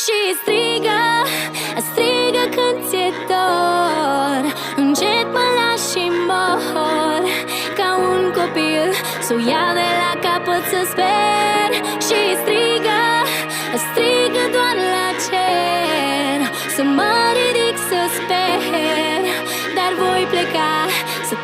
Și strigă când ți-e dor. Încet mă lași și mor ca un copil, s-o iau de la capăt să sper. Și strigă doar la cer, să mă ridic să sper. Dar voi pleca să